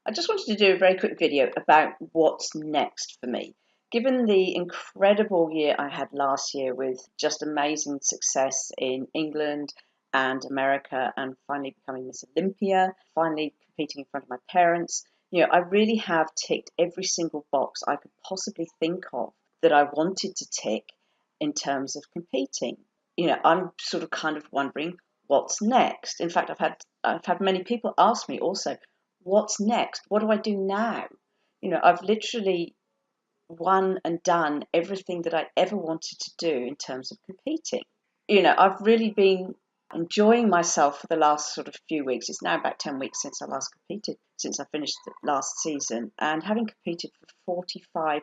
I just wanted to do a very quick video about what's next for me. Given the incredible year I had last year with just amazing success in England and America and finally becoming Miss Olympia, finally competing in front of my parents, I really have ticked every single box I could possibly think of that I wanted to tick in terms of competing. I'm sort of kind of wondering what's next. In fact, I've had many people ask me also, what's next? What do I do now? I've literally won and done everything that I ever wanted to do in terms of competing. I've really been enjoying myself for the last sort of few weeks. It's now about 10 weeks since I last competed, since I finished the last season. And having competed for 45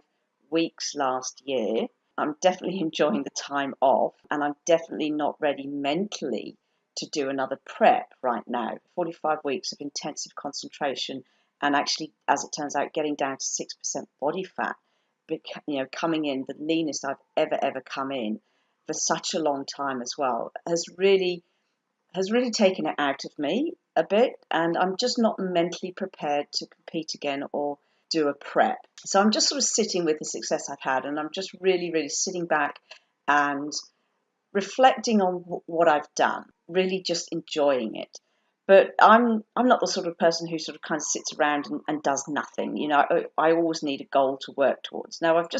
weeks last year, I'm definitely enjoying the time off, and I'm definitely not ready mentally to do another prep right now. 45 weeks of intensive concentration, and actually, as it turns out, getting down to 6% body fat, coming in the leanest I've ever come in for such a long time as well, has really taken it out of me a bit, and I'm just not mentally prepared to compete again or do a prep. So I'm just sort of sitting with the success I've had, and I'm just really sitting back and reflecting on what I've done, really just enjoying it. But I'm not the sort of person who sort of kind of sits around and does nothing. I always need a goal to work towards. Now I've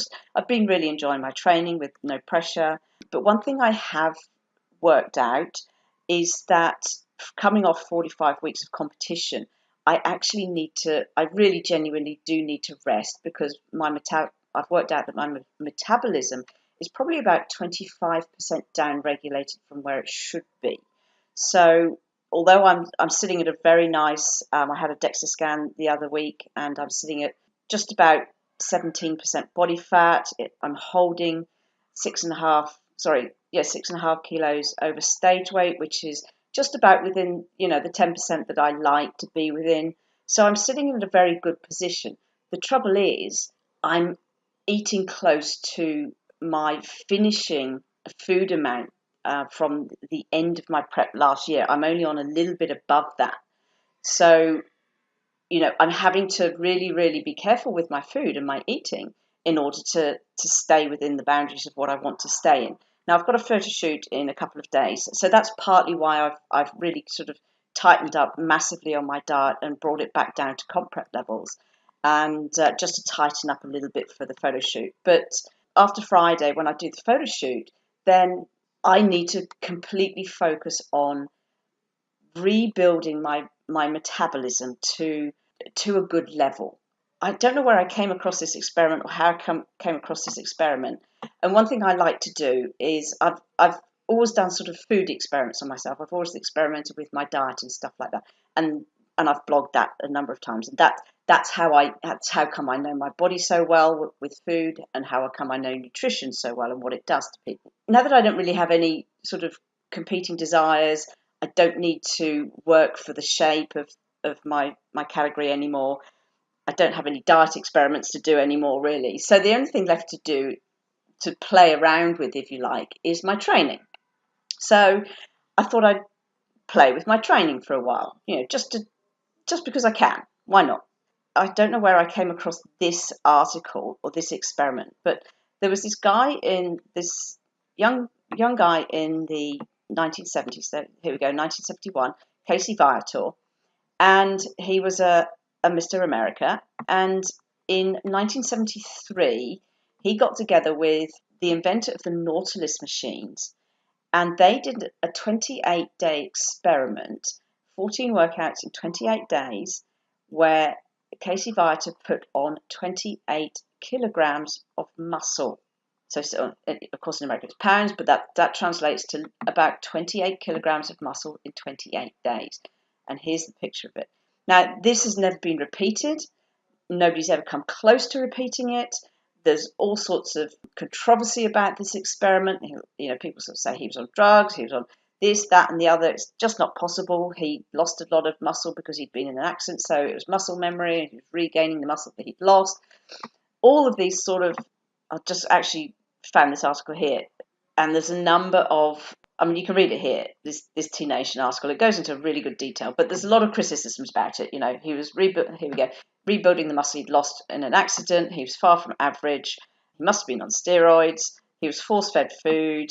been really enjoying my training with no pressure. But one thing I have worked out is that coming off 45 weeks of competition, I really genuinely do need to rest, because I've worked out that my metabolism is probably about 25% down regulated from where it should be. So although I'm sitting at a very nice, I had a DEXA scan the other week, and I'm sitting at just about 17% body fat. I'm holding 6.5 kilos over stage weight, which is just about within, the 10% that I like to be within. So I'm sitting in a very good position. The trouble is, I'm eating close to my finishing food amount from the end of my prep last year. I'm only on a little bit above that. So, I'm having to really be careful with my food and my eating in order to stay within the boundaries of what I want to stay in. Now, I've got a photo shoot in a couple of days, so that's partly why I've really sort of tightened up massively on my diet and brought it back down to comp prep levels, and just to tighten up a little bit for the photo shoot. But after Friday, when I do the photo shoot, then I need to completely focus on rebuilding my metabolism to a good level. I don't know where I came across this experiment or how I came across this experiment. And one thing I like to do is I've always done sort of food experiments on myself. I've always experimented with my diet and stuff like that. And I've blogged that a number of times. And that's how come I know my body so well with food, and how come I know nutrition so well and what it does to people. Now that I don't really have any sort of competing desires, I don't need to work for the shape of my category anymore. I don't have any diet experiments to do anymore, really. So the only thing left to do, to play around with, if you like, is my training. So I thought I'd play with my training for a while, just because I can. Why not? I don't know where I came across this article or this experiment, but there was this young guy in the 1970s. So here we go, 1971, Casey Viator, and he was a Mr. America. And in 1973, he got together with the inventor of the Nautilus machines, and they did a 28-day experiment, 14 workouts in 28 days, where Casey Viator put on 28 kilograms of muscle. So, of course, in America it's pounds, but that translates to about 28 kilograms of muscle in 28 days. And here's the picture of it. Now, this has never been repeated. Nobody's ever come close to repeating it. There's all sorts of controversy about this experiment. People sort of say he was on drugs, he was on this, that, and the other. It's just not possible. He lost a lot of muscle because he'd been in an accident, so it was muscle memory, and he was regaining the muscle that he'd lost. All of these sort of, I just actually found this article here, and there's a number of, you can read it here, this T Nation article. It goes into really good detail, but there's a lot of criticisms about it. He was rebuilt. Here we go. rebuilding the muscle he'd lost in an accident. He was far from average. He must have been on steroids. He was force-fed food.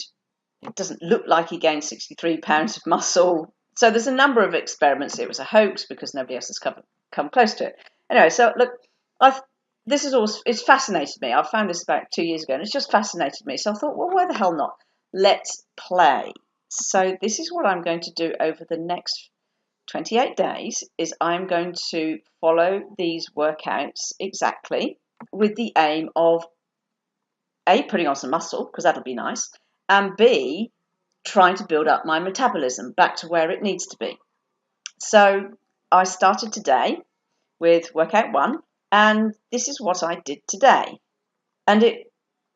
It doesn't look like he gained 63 pounds of muscle. So there's a number of experiments. It was a hoax because nobody else has come close to it. Anyway, so look, it's fascinated me. I found this about 2 years ago, and it's just fascinated me. So I thought, well, why the hell not? Let's play. So this is what I'm going to do over the next 28 days is I'm going to follow these workouts exactly with the aim of A, putting on some muscle, because that'll be nice, and B, trying to build up my metabolism back to where it needs to be. So I started today with workout 1, and this is what I did today. And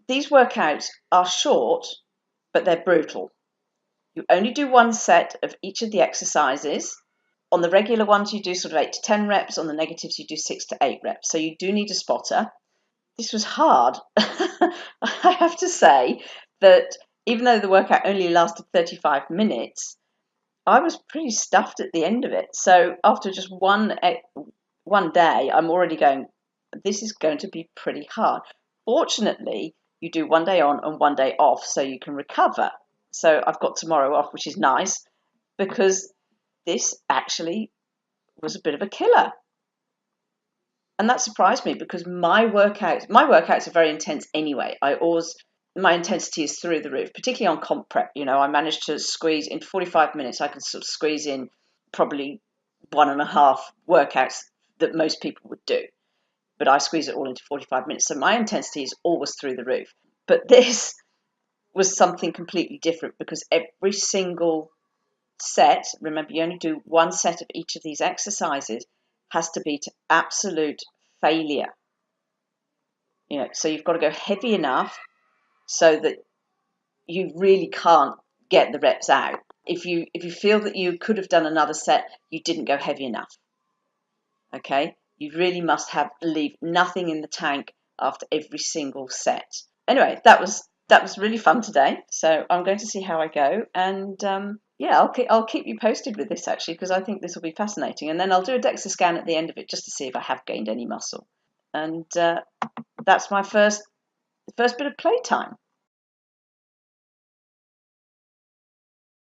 these workouts are short, but they're brutal. You only do 1 set of each of the exercises. On the regular ones, you do sort of 8 to 10 reps. On the negatives, you do 6 to 8 reps. So you do need a spotter. This was hard. I have to say that even though the workout only lasted 35 minutes, I was pretty stuffed at the end of it. So after just one day, I'm already going, this is going to be pretty hard. Fortunately, you do 1 day on and 1 day off so you can recover. So I've got tomorrow off, which is nice because this actually was a bit of a killer. And that surprised me because my workouts are very intense anyway. My intensity is through the roof, particularly on comp prep. I managed to squeeze in 45 minutes. I can sort of squeeze in probably 1.5 workouts that most people would do. But I squeeze it all into 45 minutes. So my intensity is always through the roof. But this was something completely different because every single set, remember you only do 1 set of each of these exercises, has to be to absolute failure. So you've got to go heavy enough so that you really can't get the reps out. If you feel that you could have done another set, you didn't go heavy enough. Okay? You really must leave nothing in the tank after every single set. Anyway, that was really fun today. So I'm going to see how I go, and I'll keep you posted with this actually because I think this will be fascinating. And then I'll do a DEXA scan at the end of it just to see if I have gained any muscle. And that's my first bit of playtime.